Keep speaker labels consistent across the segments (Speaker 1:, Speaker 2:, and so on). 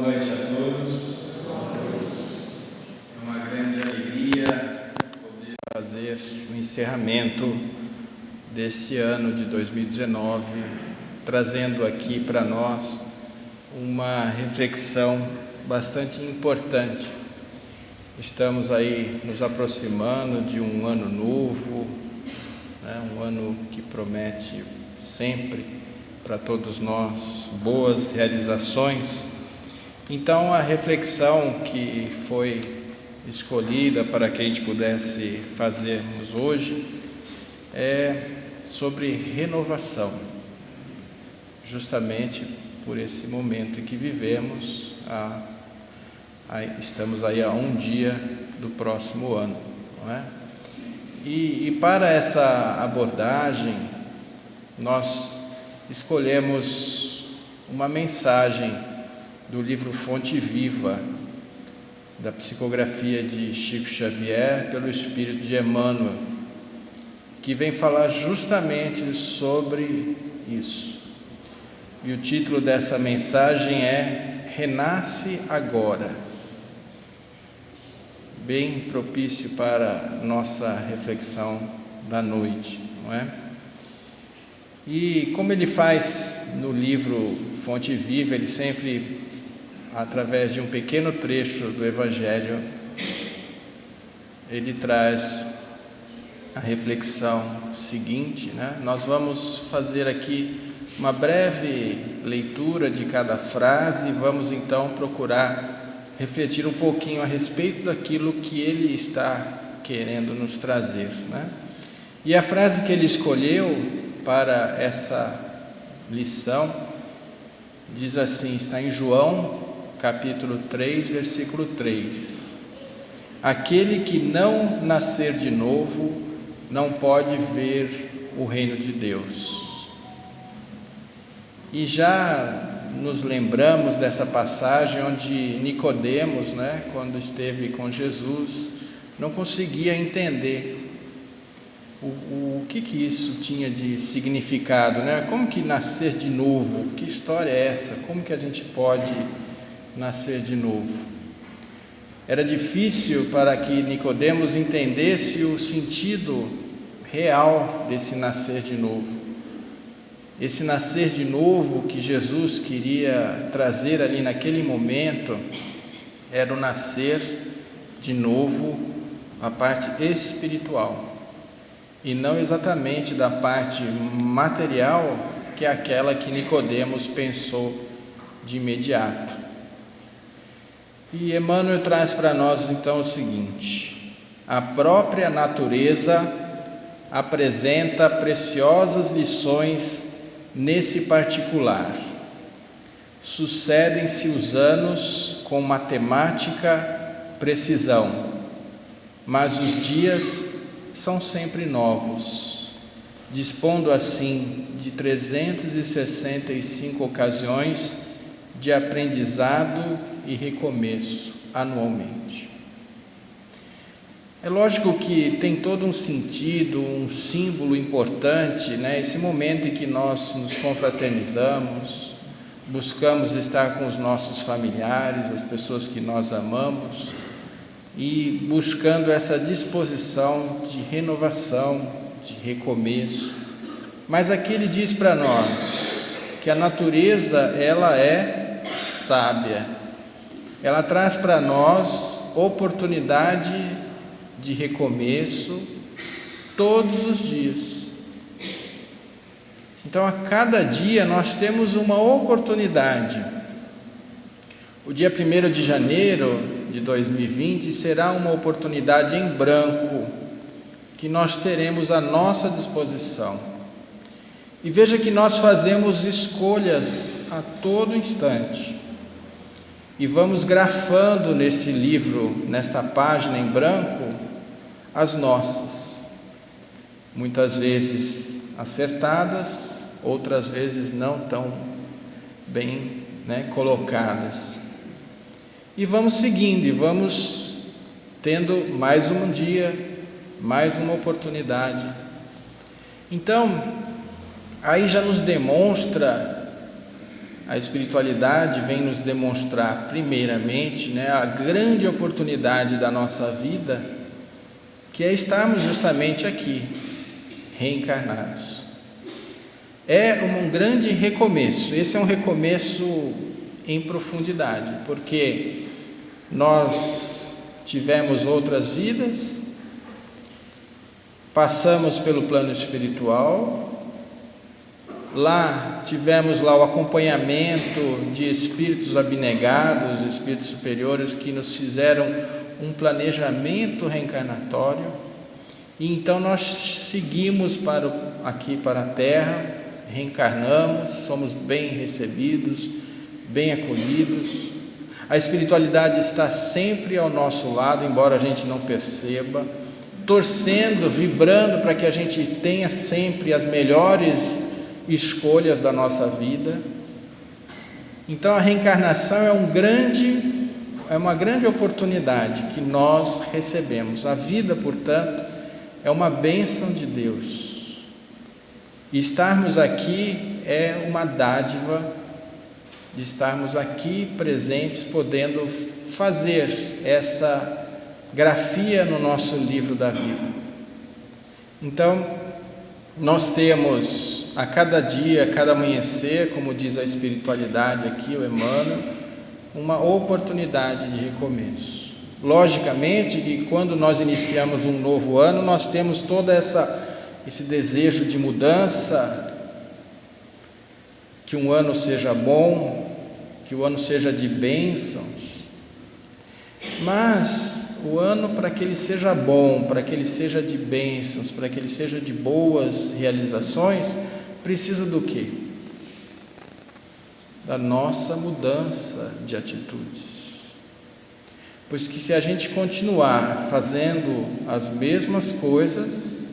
Speaker 1: Boa noite a todos. É uma grande alegria poder fazer o encerramento desse ano de 2019, trazendo aqui para nós uma reflexão bastante importante. Estamos aí nos aproximando de um ano novo, um ano que promete sempre para todos nós boas realizações. Então a reflexão que foi escolhida para que a gente pudesse fazermos hoje é sobre renovação, justamente por esse momento em que vivemos. Estamos aí a um dia do próximo ano, não é? E para essa abordagem nós escolhemos uma mensagem do livro Fonte Viva, da psicografia de Chico Xavier pelo Espírito de Emmanuel, que vem falar justamente sobre isso. E o título dessa mensagem é Renasce Agora, bem propício para nossa reflexão da noite, não é? E como ele faz no livro Fonte Viva, ele sempre, através de um pequeno trecho do Evangelho, ele traz a reflexão seguinte, né? Nós vamos fazer aqui uma breve leitura de cada frase e vamos então procurar refletir um pouquinho a respeito daquilo que ele está querendo nos trazer, né? E a frase que ele escolheu para essa lição diz assim, está em João capítulo 3, versículo 3: aquele que não nascer de novo não pode ver o reino de Deus. E já nos lembramos dessa passagem onde Nicodemos, quando esteve com Jesus, não conseguia entender o que isso tinha de significado, Como que nascer de novo? Que história é essa? Como que a gente pode nascer de novo? Era difícil para que Nicodemos entendesse o sentido real desse nascer de novo. Esse nascer de novo que Jesus queria trazer ali naquele momento era o nascer de novo a parte espiritual, e não exatamente da parte material, que é aquela que Nicodemos pensou de imediato. E Emmanuel traz para nós então o seguinte: a própria natureza apresenta preciosas lições nesse particular. Sucedem-se os anos com matemática precisão, mas os dias são sempre novos, dispondo assim de 365 ocasiões de aprendizado e recomeço anualmente. É lógico que tem todo um sentido, um símbolo importante, esse momento em que nós nos confraternizamos, buscamos estar com os nossos familiares, as pessoas que nós amamos, e buscando essa disposição de renovação, de recomeço. Mas aqui ele diz para nós que a natureza, ela é sábia, ela traz para nós oportunidade de recomeço todos os dias. Então a cada dia nós temos uma oportunidade. O dia 1º de janeiro de 2020 será uma oportunidade em branco que nós teremos à nossa disposição. E veja que nós fazemos escolhas a todo instante. E vamos grafando nesse livro, nesta página em branco, as nossas. Muitas vezes acertadas, outras vezes não tão bem colocadas. E vamos seguindo, e vamos tendo mais um dia, mais uma oportunidade. Então, aí já nos demonstra a espiritualidade vem nos demonstrar, primeiramente, a grande oportunidade da nossa vida, que é estarmos justamente aqui, reencarnados. É um grande recomeço. Esse é um recomeço em profundidade, porque nós tivemos outras vidas, passamos pelo plano espiritual, lá tivemos o acompanhamento de espíritos abnegados, espíritos superiores que nos fizeram um planejamento reencarnatório, e então nós seguimos aqui para a Terra, reencarnamos, somos bem recebidos, bem acolhidos. A espiritualidade está sempre ao nosso lado, embora a gente não perceba, torcendo, vibrando para que a gente tenha sempre as melhores escolhas da nossa vida. Então a reencarnação é uma grande oportunidade que nós recebemos. A vida, portanto, é uma bênção de Deus. E estarmos aqui é uma dádiva de estarmos aqui presentes, podendo fazer essa grafia no nosso livro da vida. Então, nós temos a cada dia, a cada amanhecer, como diz a espiritualidade aqui, o Emmanuel, uma oportunidade de recomeço. Logicamente que quando nós iniciamos um novo ano, nós temos todo esse desejo de mudança, que um ano seja bom, que o ano seja de bênçãos, mas o ano, para que ele seja bom, para que ele seja de bênçãos, para que ele seja de boas realizações, precisa do quê? Da nossa mudança de atitudes. Pois que se a gente continuar fazendo as mesmas coisas,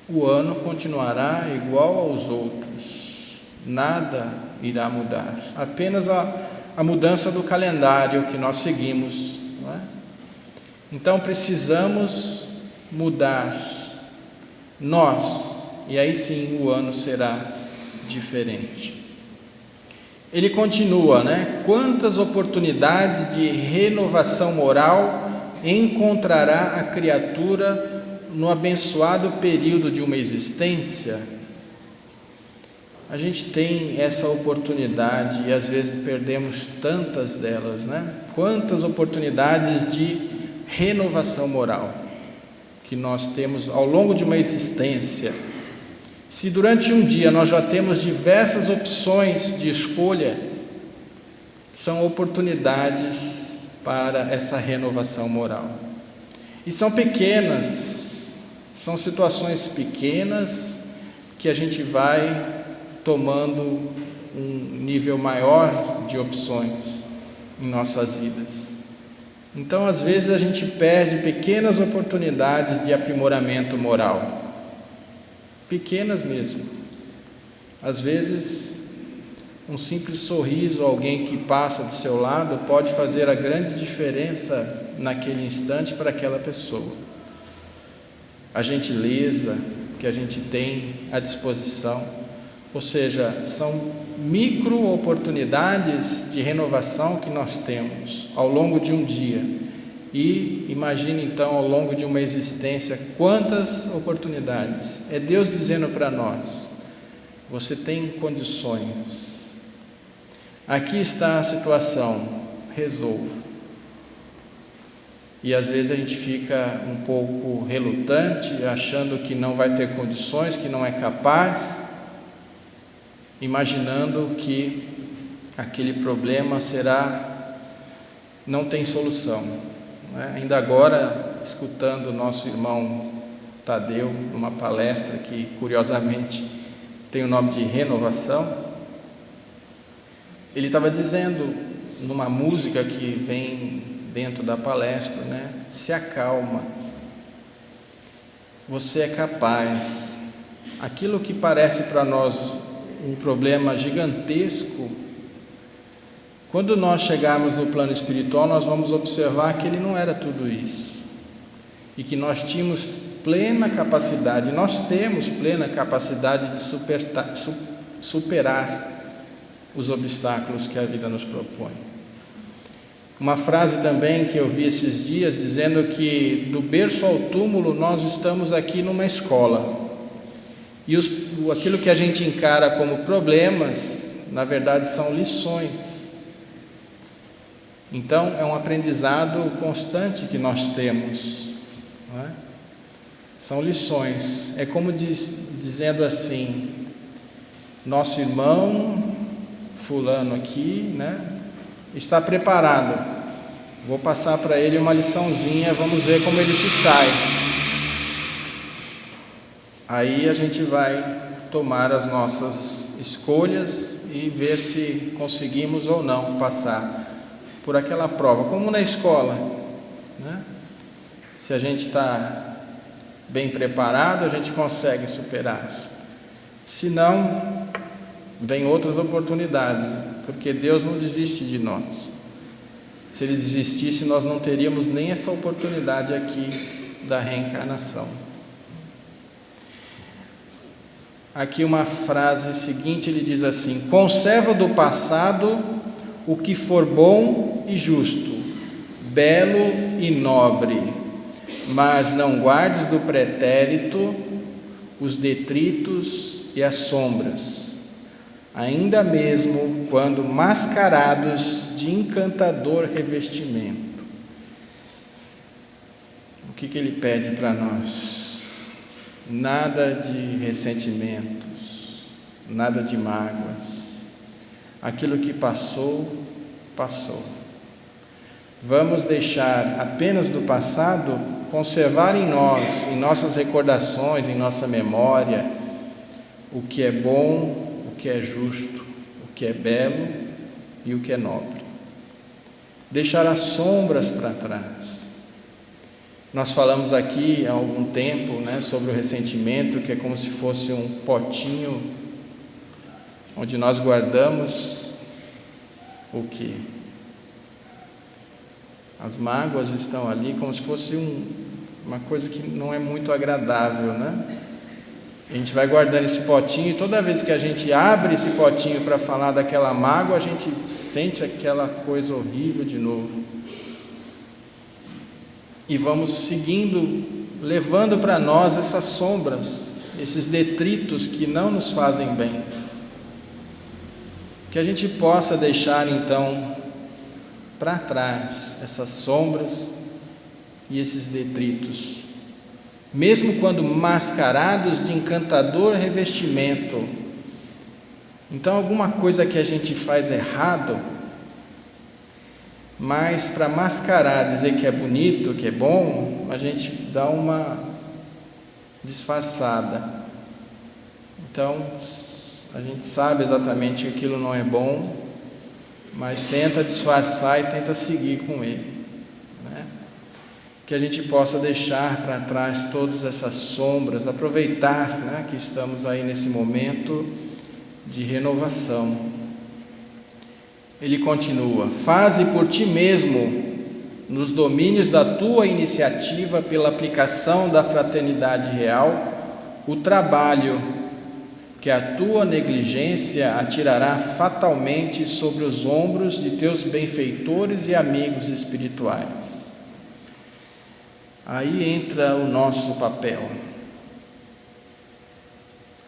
Speaker 1: o ano continuará igual aos outros, nada irá mudar, apenas a mudança do calendário que nós seguimos, não é? Então precisamos mudar nós, e aí sim o ano será diferente. Ele continua, Quantas oportunidades de renovação moral encontrará a criatura no abençoado período de uma existência? A gente tem essa oportunidade e às vezes perdemos tantas delas, Quantas oportunidades de renovação moral que nós temos ao longo de uma existência. Se durante um dia nós já temos diversas opções de escolha, são oportunidades para essa renovação moral. E são pequenas, são situações pequenas que a gente vai tomando um nível maior de opções em nossas vidas. Então, às vezes, a gente perde pequenas oportunidades de aprimoramento moral. Pequenas mesmo. Às vezes, um simples sorriso, alguém que passa do seu lado, pode fazer a grande diferença naquele instante para aquela pessoa. A gentileza que a gente tem à disposição, ou seja, são micro oportunidades de renovação que nós temos ao longo de um dia. E imagine então ao longo de uma existência quantas oportunidades. É Deus dizendo para nós: você tem condições. Aqui está a situação, resolva. E às vezes a gente fica um pouco relutante, achando que não vai ter condições, que não é capaz, imaginando que aquele problema não tem solução. Ainda agora, escutando o nosso irmão Tadeu, numa palestra que curiosamente tem o nome de renovação, ele estava dizendo, numa música que vem dentro da palestra, se acalma, você é capaz. Aquilo que parece para nós um problema gigantesco, quando nós chegarmos no plano espiritual, nós vamos observar que ele não era tudo isso, e que nós tínhamos plena capacidade, nós temos plena capacidade de superar os obstáculos que a vida nos propõe. Uma frase também que eu vi esses dias dizendo que do berço ao túmulo nós estamos aqui numa escola. E aquilo que a gente encara como problemas, na verdade são lições. Então é um aprendizado constante que nós temos, não é? São lições. É como dizendo assim: nosso irmão fulano aqui, né, está preparado, vou passar para ele uma liçãozinha, vamos ver como ele se sai. Aí a gente vai tomar as nossas escolhas e ver se conseguimos ou não passar por aquela prova, como na escola, né? Se a gente está bem preparado, a gente consegue superar. Se não, vem outras oportunidades, porque Deus não desiste de nós. Se Ele desistisse, nós não teríamos nem essa oportunidade aqui da reencarnação. Aqui uma frase seguinte, ele diz assim: conserva do passado o que for bom e justo, belo e nobre, mas não guardes do pretérito os detritos e as sombras, ainda mesmo quando mascarados de encantador revestimento. O que ele pede para nós? Nada de ressentimentos, nada de mágoas. Aquilo que passou, passou. Vamos deixar apenas do passado conservar em nós, em nossas recordações, em nossa memória, o que é bom, o que é justo, o que é belo e o que é nobre. Deixar as sombras para trás. Nós falamos aqui há algum tempo, né, sobre o ressentimento, que é como se fosse um potinho onde nós guardamos o quê? As mágoas estão ali como se fosse uma coisa que não é muito agradável, né? A gente vai guardando esse potinho e toda vez que a gente abre esse potinho para falar daquela mágoa, a gente sente aquela coisa horrível de novo. E vamos seguindo, levando para nós essas sombras, esses detritos que não nos fazem bem. Que a gente possa deixar então para trás essas sombras e esses detritos, mesmo quando mascarados de encantador revestimento. Então alguma coisa que a gente faz errado, mas para mascarar, dizer que é bonito, que é bom, a gente dá uma disfarçada. Então, a gente sabe exatamente que aquilo não é bom, mas tenta disfarçar e tenta seguir com ele, né? Que a gente possa deixar para trás todas essas sombras, aproveitar, né, que estamos aí nesse momento de renovação. Ele continua: faze por ti mesmo, nos domínios da tua iniciativa, pela aplicação da fraternidade real, o trabalho que a tua negligência atirará fatalmente sobre os ombros de teus benfeitores e amigos espirituais. Aí entra o nosso papel.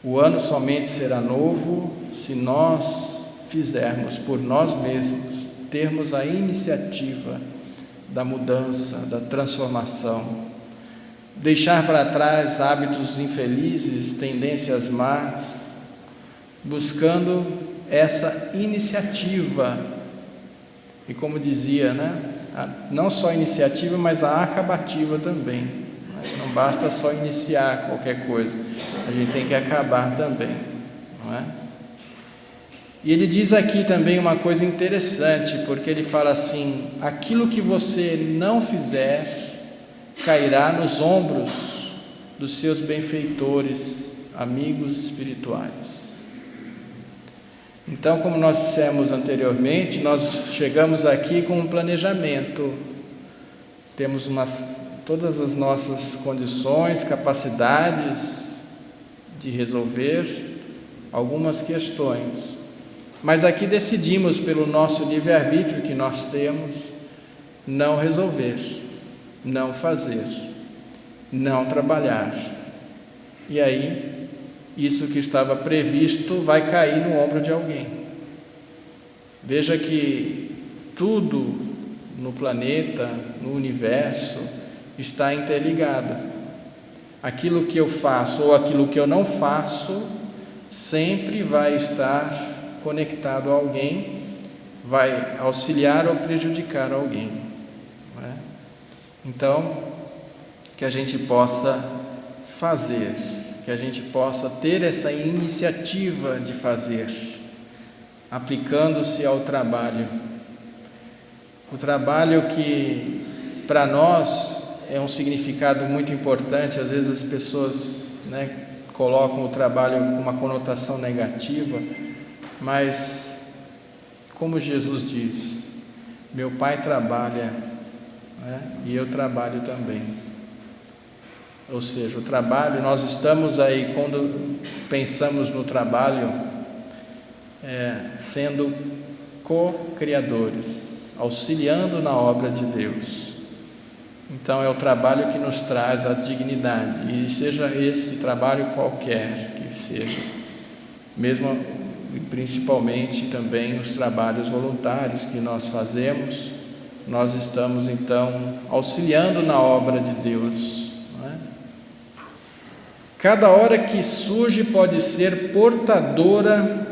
Speaker 1: O ano somente será novo se nós fizermos por nós mesmos, termos a iniciativa da mudança, da transformação, deixar para trás hábitos infelizes, tendências más, buscando essa iniciativa. E como dizia, né, não só a iniciativa, mas a acabativa também. Não basta só iniciar qualquer coisa, a gente tem que acabar também, não é? E ele diz aqui também uma coisa interessante, porque ele fala assim: aquilo que você não fizer cairá nos ombros dos seus benfeitores, amigos espirituais. Então, como nós dissemos anteriormente, nós chegamos aqui com um planejamento, temos todas as nossas condições, capacidades de resolver algumas questões, Mas aqui decidimos, pelo nosso livre-arbítrio que nós temos, não resolver, não fazer, não trabalhar. E aí, isso que estava previsto vai cair no ombro de alguém. Veja que tudo no planeta, no universo, está interligado. Aquilo que eu faço ou aquilo que eu não faço sempre vai estar conectado a alguém, vai auxiliar ou prejudicar alguém, não é? Então, que a gente possa fazer, que a gente possa ter essa iniciativa de fazer, aplicando-se ao trabalho. O trabalho que para nós é um significado muito importante. Às vezes as pessoas, colocam o trabalho com uma conotação negativa, mas como Jesus diz, meu Pai trabalha, e eu trabalho também. Ou seja, o trabalho, nós estamos aí, quando pensamos no trabalho, sendo co-criadores, auxiliando na obra de Deus. Então é o trabalho que nos traz a dignidade, e seja esse trabalho qualquer que seja, mesmo e principalmente também os trabalhos voluntários que nós fazemos, nós estamos então auxiliando na obra de Deus, não é? Cada hora que surge pode ser portadora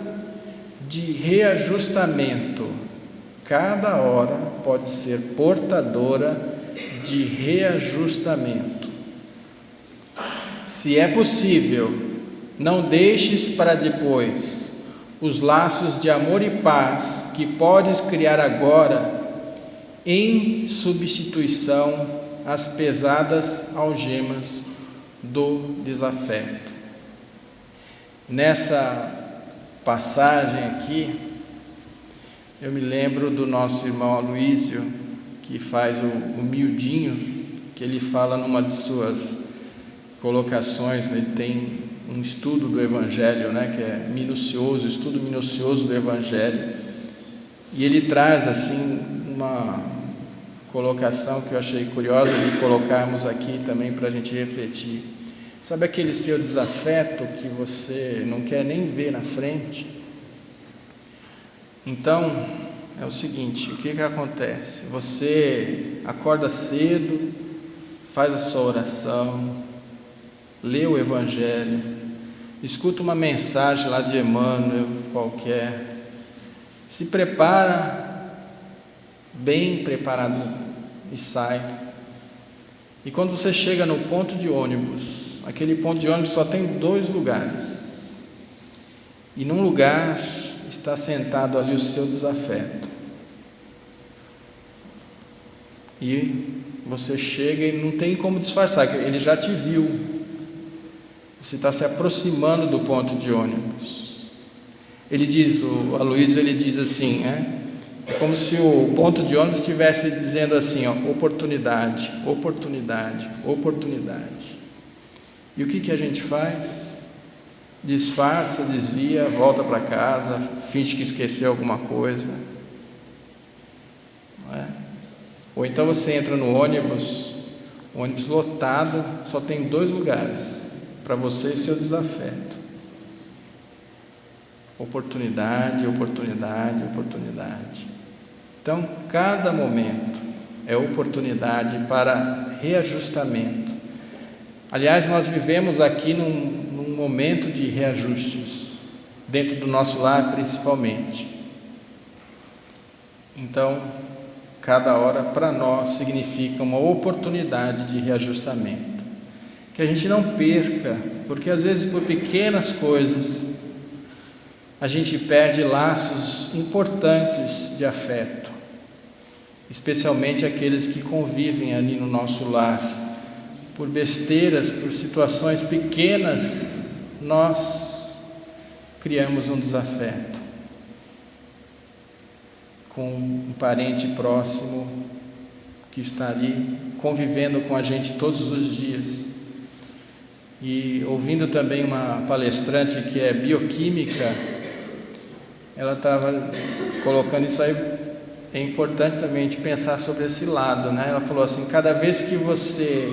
Speaker 1: de reajustamento. Cada hora pode ser portadora de reajustamento. Se é possível, não deixes para depois os laços de amor e paz que podes criar agora, em substituição às pesadas algemas do desafeto. Nessa passagem aqui, eu me lembro do nosso irmão Aloísio, que faz o miudinho, que ele fala numa de suas colocações, ele tem um estudo do Evangelho, que é minucioso, estudo minucioso do Evangelho, e ele traz assim uma colocação que eu achei curiosa de colocarmos aqui também para a gente refletir. Sabe aquele seu desafeto que você não quer nem ver na frente? Então, é o seguinte, o que acontece? Você acorda cedo, faz a sua oração, lê o Evangelho, escuta uma mensagem lá de Emmanuel qualquer, se prepara, bem preparado, e sai. E quando você chega no ponto de ônibus, aquele ponto de ônibus só tem 2 lugares, e num lugar está sentado ali o seu desafeto, e você chega e não tem como disfarçar, ele já te viu, você está se aproximando do ponto de ônibus. Ele diz, o Aloísio, ele diz assim, é como se o ponto de ônibus estivesse dizendo assim, oportunidade, oportunidade, oportunidade. E o que a gente faz? Disfarça, desvia, volta para casa, finge que esqueceu alguma coisa, não é? Ou então você entra no ônibus, o ônibus lotado, só tem 2 lugares para você e seu desafeto. Oportunidade, oportunidade, oportunidade. Então, cada momento é oportunidade para reajustamento. Aliás, nós vivemos aqui num momento de reajustes, dentro do nosso lar principalmente. Então, cada hora para nós significa uma oportunidade de reajustamento. Que a gente não perca, porque às vezes por pequenas coisas a gente perde laços importantes de afeto, especialmente aqueles que convivem ali no nosso lar. Por besteiras, por situações pequenas, nós criamos um desafeto com um parente próximo que está ali convivendo com a gente todos os dias. E ouvindo também uma palestrante que é bioquímica, ela estava colocando isso aí. É importante também de pensar sobre esse lado, né? Ela falou assim: cada vez que você,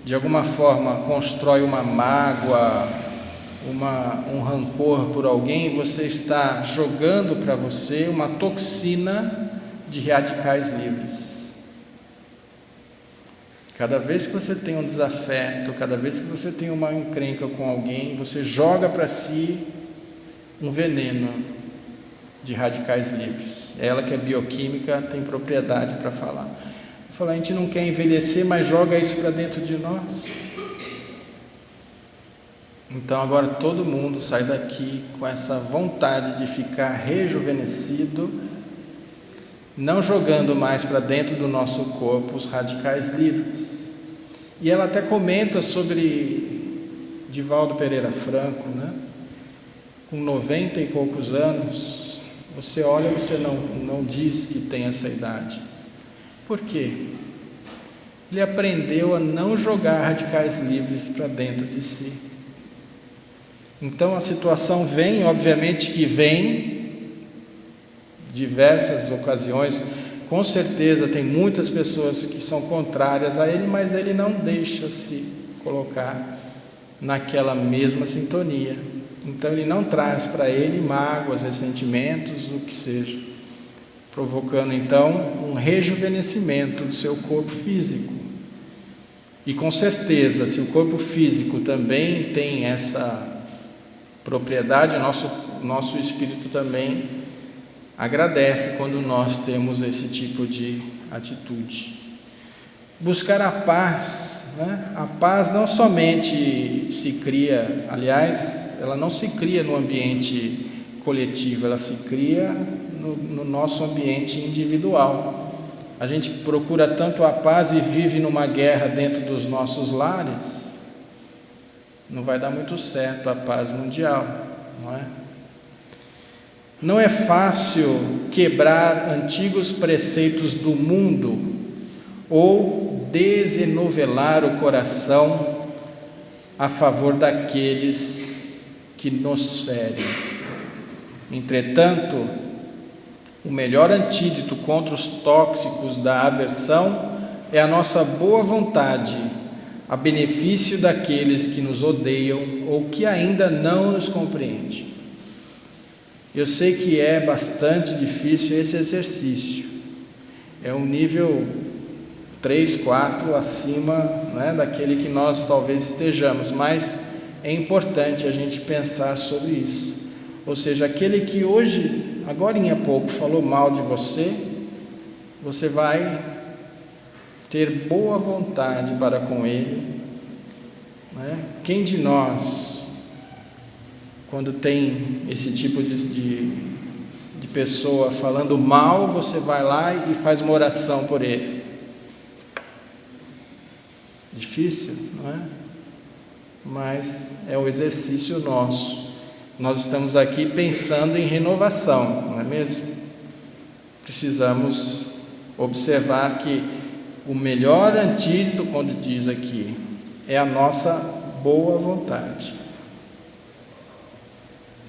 Speaker 1: de alguma forma, constrói uma mágoa, um rancor por alguém, você está jogando para você uma toxina de radicais livres. Cada vez que você tem um desafeto, cada vez que você tem uma encrenca com alguém, você joga para si um veneno de radicais livres. Ela, que é bioquímica, tem propriedade para falar. Eu falo: a gente não quer envelhecer, mas joga isso para dentro de nós. Então agora todo mundo sai daqui com essa vontade de ficar rejuvenescido, não jogando mais para dentro do nosso corpo os radicais livres. E ela até comenta sobre Divaldo Pereira Franco, né? Com 90 e poucos anos, você olha e você não diz que tem essa idade. Por quê? Ele aprendeu a não jogar radicais livres para dentro de si. Então a situação vem, obviamente que vem, diversas ocasiões, com certeza tem muitas pessoas que são contrárias a ele, mas ele não deixa se colocar naquela mesma sintonia. Então ele não traz para ele mágoas, ressentimentos, o que seja, provocando então um rejuvenescimento do seu corpo físico. E com certeza, se o corpo físico também tem essa propriedade, nosso espírito também agradece quando nós temos esse tipo de atitude. Buscar a paz, né? A paz não somente se cria, aliás, ela não se cria no ambiente coletivo, ela se cria no nosso ambiente individual. A gente procura tanto a paz e vive numa guerra dentro dos nossos lares, não vai dar muito certo a paz mundial, não é? Não é fácil quebrar antigos preceitos do mundo ou desenovelar o coração a favor daqueles que nos ferem. Entretanto, o melhor antídoto contra os tóxicos da aversão é a nossa boa vontade, a benefício daqueles que nos odeiam ou que ainda não nos compreendem. Eu sei que é bastante difícil esse exercício, é um nível 3, 4 acima, né, daquele que nós talvez estejamos, mas é importante a gente pensar sobre isso. Ou seja, aquele que hoje, agorinha há pouco, falou mal de você, você vai ter boa vontade para com ele, né? Quem de nós, quando tem esse tipo de pessoa falando mal, você vai lá e faz uma oração por ele? Difícil, não é? Mas é o exercício nosso. Nós estamos aqui pensando em renovação, não é mesmo? Precisamos observar que o melhor antídoto, quando diz aqui, é a nossa boa vontade.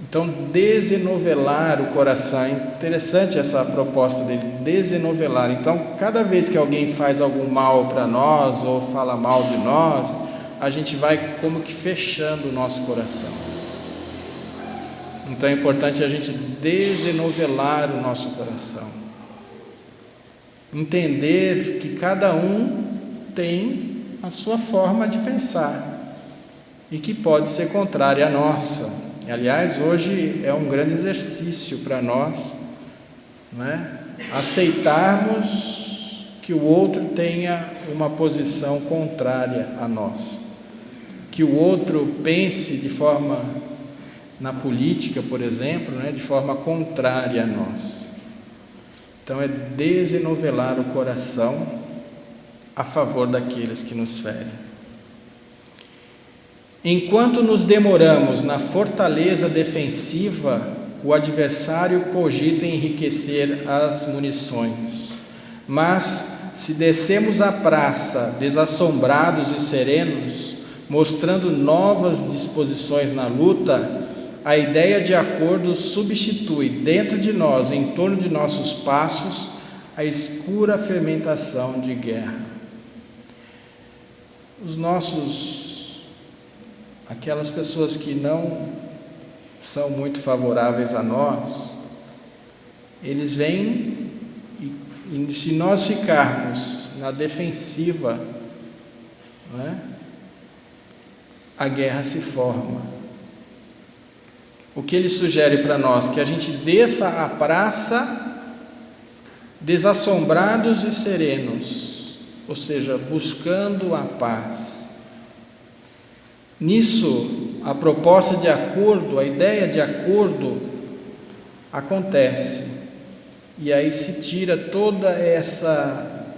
Speaker 1: Então, desenovelar o coração, é interessante essa proposta dele, desenovelar. Então, cada vez que alguém faz algum mal para nós, ou fala mal de nós, a gente vai como que fechando o nosso coração. Então é importante a gente desenovelar o nosso coração. Entender que cada um tem a sua forma de pensar e que pode ser contrária à nossa. Aliás, hoje é um grande exercício para nós, né? Aceitarmos que o outro tenha uma posição contrária a nós, que o outro pense de forma, na política, por exemplo, né, de forma contrária a nós. Então é desenovelar o coração a favor daqueles que nos ferem. Enquanto nos demoramos na fortaleza defensiva, o adversário cogita enriquecer as munições. Mas, se descemos à praça desassombrados e serenos, mostrando novas disposições na luta, a ideia de acordo substitui dentro de nós, em torno de nossos passos, a escura fermentação de guerra. Aquelas pessoas que não são muito favoráveis a nós, eles vêm e se nós ficarmos na defensiva, não é? A guerra se forma. O que ele sugere para nós? Que a gente desça à praça desassombrados e serenos, ou seja, buscando a paz. Nisso, a proposta de acordo, a ideia de acordo acontece, e aí se tira toda essa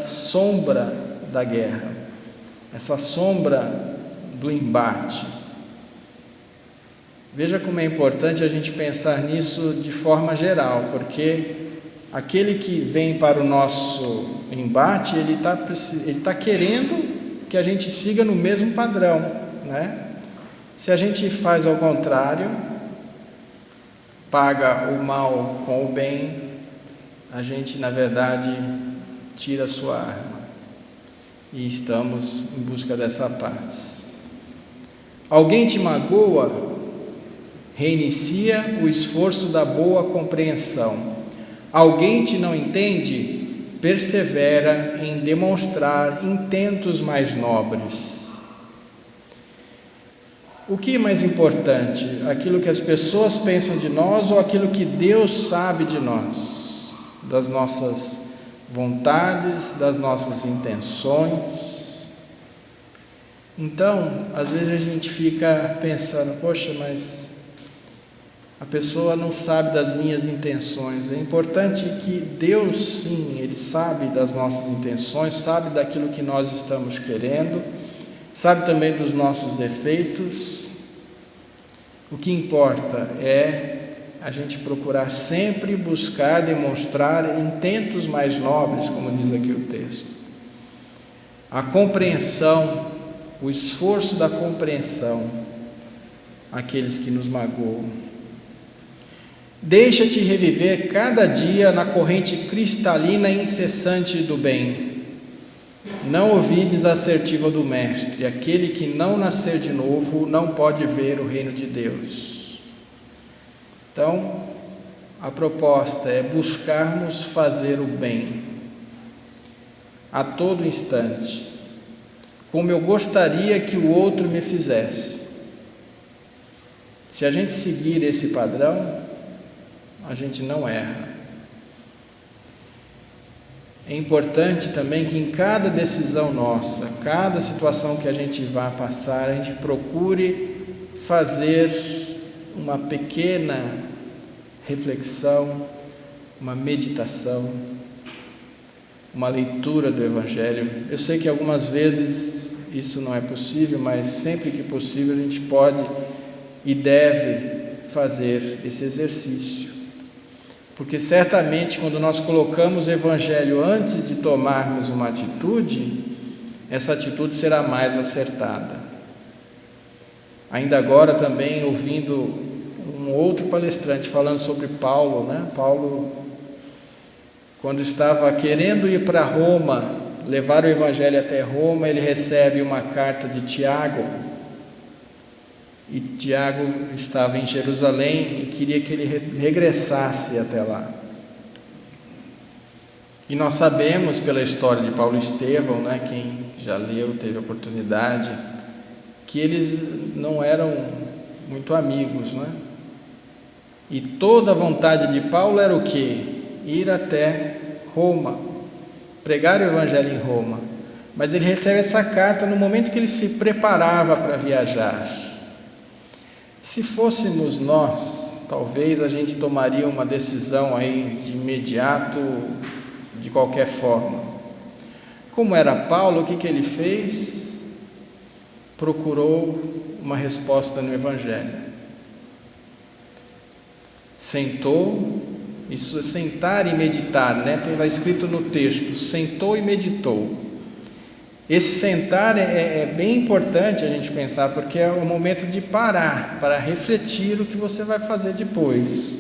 Speaker 1: sombra da guerra, essa sombra do embate. Veja como é importante a gente pensar nisso de forma geral, porque aquele que vem para o nosso embate, ele tá querendo que a gente siga no mesmo padrão, né? Se a gente faz ao contrário, paga o mal com o bem, a gente, na verdade, tira a sua arma, e estamos em busca dessa paz. Alguém te magoa? Reinicia o esforço da boa compreensão. Alguém te não entende? Persevera em demonstrar intentos mais nobres. O que é mais importante? Aquilo que as pessoas pensam de nós ou aquilo que Deus sabe de nós? Das nossas vontades, das nossas intenções? Então, às vezes a gente fica pensando, poxa, mas a pessoa não sabe das minhas intenções. É importante que Deus, sim, Ele sabe das nossas intenções, sabe daquilo que nós estamos querendo, sabe também dos nossos defeitos. O que importa é a gente procurar sempre buscar, demonstrar intentos mais nobres, como diz aqui o texto. A compreensão, o esforço da compreensão àqueles que nos magoam. Deixa-te reviver cada dia na corrente cristalina e incessante do bem. Não ouvides a assertiva do Mestre: aquele que não nascer de novo não pode ver o reino de Deus. Então, a proposta é buscarmos fazer o bem a todo instante, como eu gostaria que o outro me fizesse. Se a gente seguir esse padrão, a gente não erra. É importante também que em cada decisão nossa, cada situação que a gente vá passar, a gente procure fazer uma pequena reflexão, uma meditação, uma leitura do Evangelho. Eu sei que algumas vezes isso não é possível, mas sempre que possível a gente pode e deve fazer esse exercício. Porque certamente quando nós colocamos o Evangelho antes de tomarmos uma atitude, essa atitude será mais acertada. Ainda agora também ouvindo um outro palestrante falando sobre Paulo, né? Paulo, quando estava querendo ir para Roma, levar o Evangelho até Roma, ele recebe uma carta de Tiago, e Tiago estava em Jerusalém e queria que ele regressasse até lá. E nós sabemos pela história de Paulo e Estevão, né, quem já leu, teve a oportunidade, que eles não eram muito amigos, né? E toda a vontade de Paulo era o quê? Ir até Roma, pregar o Evangelho em Roma. Mas ele recebe essa carta no momento que ele se preparava para viajar. Se fôssemos nós, talvez a gente tomaria uma decisão aí de imediato, de qualquer forma. Como era Paulo, o que ele fez? Procurou uma resposta no Evangelho. Sentou, isso é sentar e meditar, né? Está escrito no texto, sentou e meditou. Esse sentar é bem importante a gente pensar, porque é o momento de parar, para refletir o que você vai fazer depois.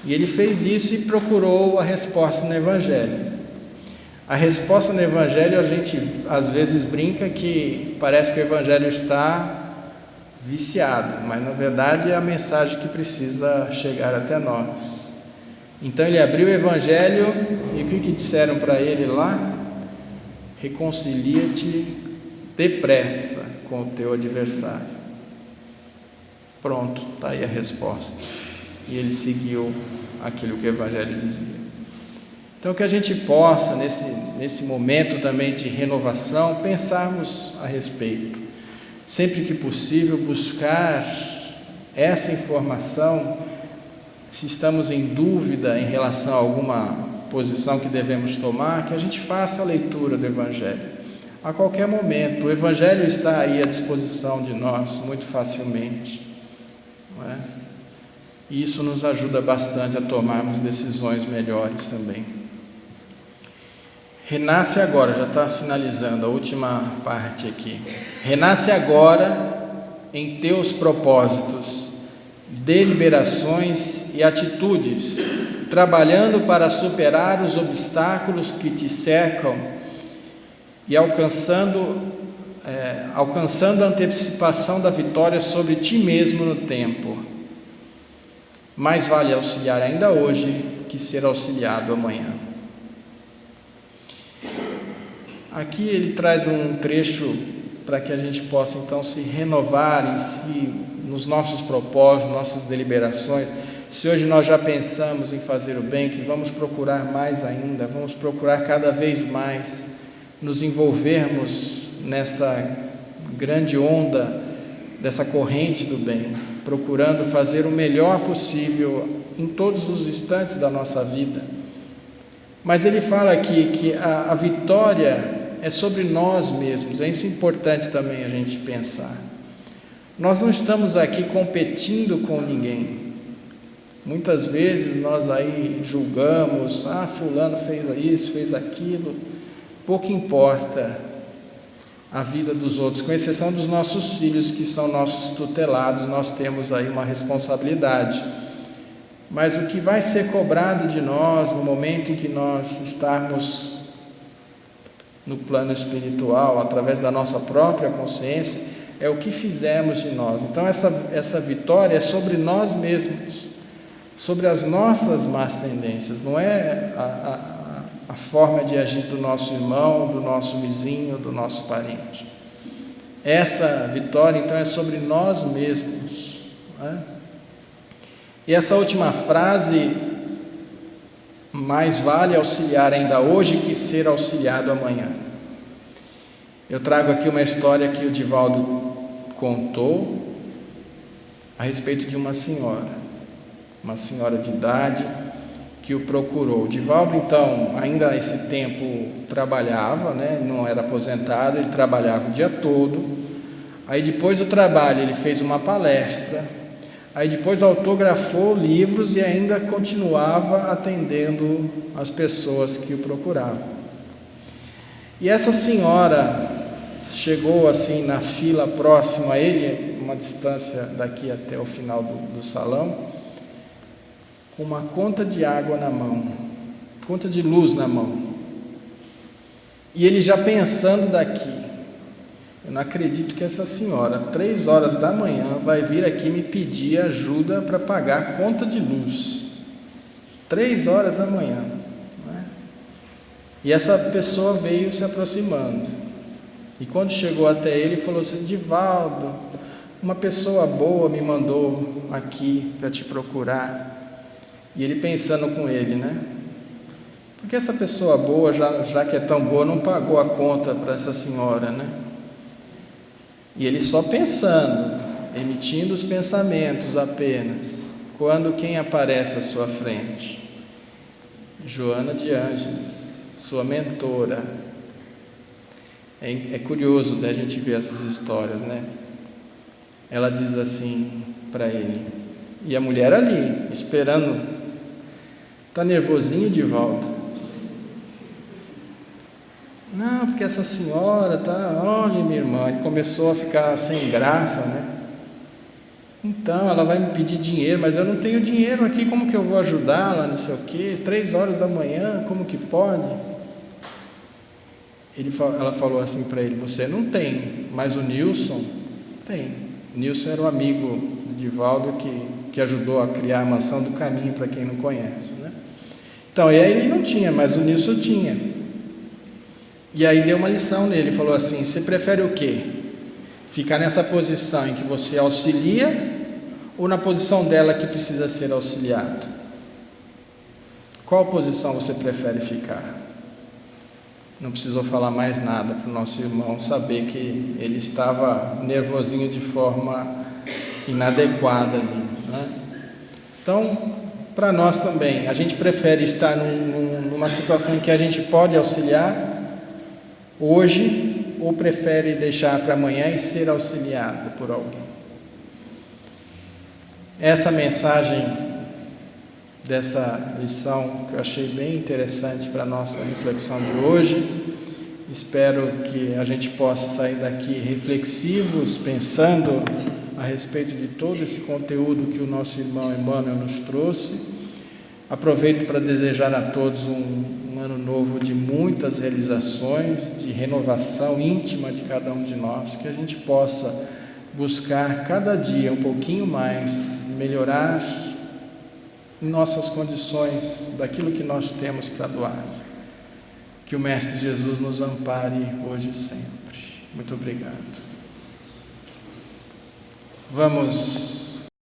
Speaker 1: E ele fez isso e procurou a resposta no Evangelho. A resposta no Evangelho, a gente às vezes brinca que parece que o Evangelho está viciado, mas na verdade é a mensagem que precisa chegar até nós. Então ele abriu o Evangelho e o que disseram para ele lá? Reconcilia-te depressa com o teu adversário. Pronto, está aí a resposta. E ele seguiu aquilo que o Evangelho dizia. Então que a gente possa, nesse momento também de renovação, pensarmos a respeito. Sempre que possível, buscar essa informação, se estamos em dúvida em relação a alguma posição que devemos tomar, que a gente faça a leitura do Evangelho. A qualquer momento, o Evangelho está aí à disposição de nós, muito facilmente. Não é? E isso nos ajuda bastante a tomarmos decisões melhores também. Renasce agora, já está finalizando a última parte aqui. Renasce agora em teus propósitos, deliberações e atitudes, trabalhando para superar os obstáculos que te cercam e alcançando a antecipação da vitória sobre ti mesmo no tempo. Mais vale auxiliar ainda hoje que ser auxiliado amanhã. Aqui ele traz um trecho para que a gente possa então se renovar em si, nos nossos propósitos, nossas deliberações. Se hoje nós já pensamos em fazer o bem, que vamos procurar mais ainda, vamos procurar cada vez mais nos envolvermos nessa grande onda, dessa corrente do bem, procurando fazer o melhor possível em todos os instantes da nossa vida. Mas ele fala aqui que a vitória é sobre nós mesmos, é isso importante também a gente pensar. Nós não estamos aqui competindo com ninguém. Muitas vezes nós aí julgamos, fulano fez isso, fez aquilo, pouco importa a vida dos outros, com exceção dos nossos filhos que são nossos tutelados, nós temos aí uma responsabilidade. Mas o que vai ser cobrado de nós no momento em que nós estarmos no plano espiritual, através da nossa própria consciência, é o que fizemos de nós. Então essa vitória é sobre nós mesmos, sobre as nossas más tendências, não é a forma de agir do nosso irmão, do nosso vizinho, do nosso parente. Essa vitória então é sobre nós mesmos, né? E essa última frase, mais vale auxiliar ainda hoje que ser auxiliado amanhã. Eu trago aqui uma história que o Divaldo contou a respeito de uma senhora de idade que o procurou. O Divaldo, então, ainda a esse tempo trabalhava, né? Não era aposentado, ele trabalhava o dia todo. Aí depois do trabalho ele fez uma palestra, aí depois autografou livros e ainda continuava atendendo as pessoas que o procuravam. E essa senhora chegou assim na fila próxima a ele, uma distância daqui até o final do salão, com uma conta de água na mão, conta de luz na mão. E ele já pensando daqui, eu não acredito que essa senhora, 3 horas da manhã, vai vir aqui me pedir ajuda para pagar a conta de luz. 3 horas da manhã. Não é? E essa pessoa veio se aproximando. E quando chegou até ele, falou assim: Divaldo, uma pessoa boa me mandou aqui para te procurar. E ele pensando com ele, né? Porque essa pessoa boa, já que é tão boa, não pagou a conta para essa senhora, né? E ele só pensando, emitindo os pensamentos apenas, quando quem aparece à sua frente? Joana de Ângeles, sua mentora. É curioso da gente ver essas histórias, né? Ela diz assim para ele, e a mulher ali, esperando. Está nervosinho, Divaldo? Não, porque essa senhora tá, olha minha irmã, ele começou a ficar sem graça, né? Então, ela vai me pedir dinheiro, mas eu não tenho dinheiro aqui, como que eu vou ajudá-la, não sei o quê, 3 horas da manhã, como que pode? Ela falou assim para ele, você não tem, mas o Nilson tem. Nilson era um amigo de Divaldo que ajudou a criar a Mansão do Caminho, para quem não conhece, né? Então, e aí ele não tinha, mas o Nilson tinha. E aí deu uma lição nele, falou assim, você prefere o quê? Ficar nessa posição em que você auxilia ou na posição dela que precisa ser auxiliado? Qual posição você prefere ficar? Não precisou falar mais nada para o nosso irmão saber que ele estava nervosinho de forma inadequada ali, né? Então, para nós também, a gente prefere estar numa situação em que a gente pode auxiliar hoje, ou prefere deixar para amanhã e ser auxiliado por alguém? Essa mensagem dessa lição que eu achei bem interessante para a nossa reflexão de hoje. Espero que a gente possa sair daqui reflexivos, pensando a respeito de todo esse conteúdo que o nosso irmão Emmanuel nos trouxe. Aproveito para desejar a todos um ano novo de muitas realizações, de renovação íntima de cada um de nós, que a gente possa buscar cada dia um pouquinho mais, melhorar nossas condições daquilo que nós temos para doar. Que o Mestre Jesus nos ampare hoje e sempre. Muito obrigado. Vamos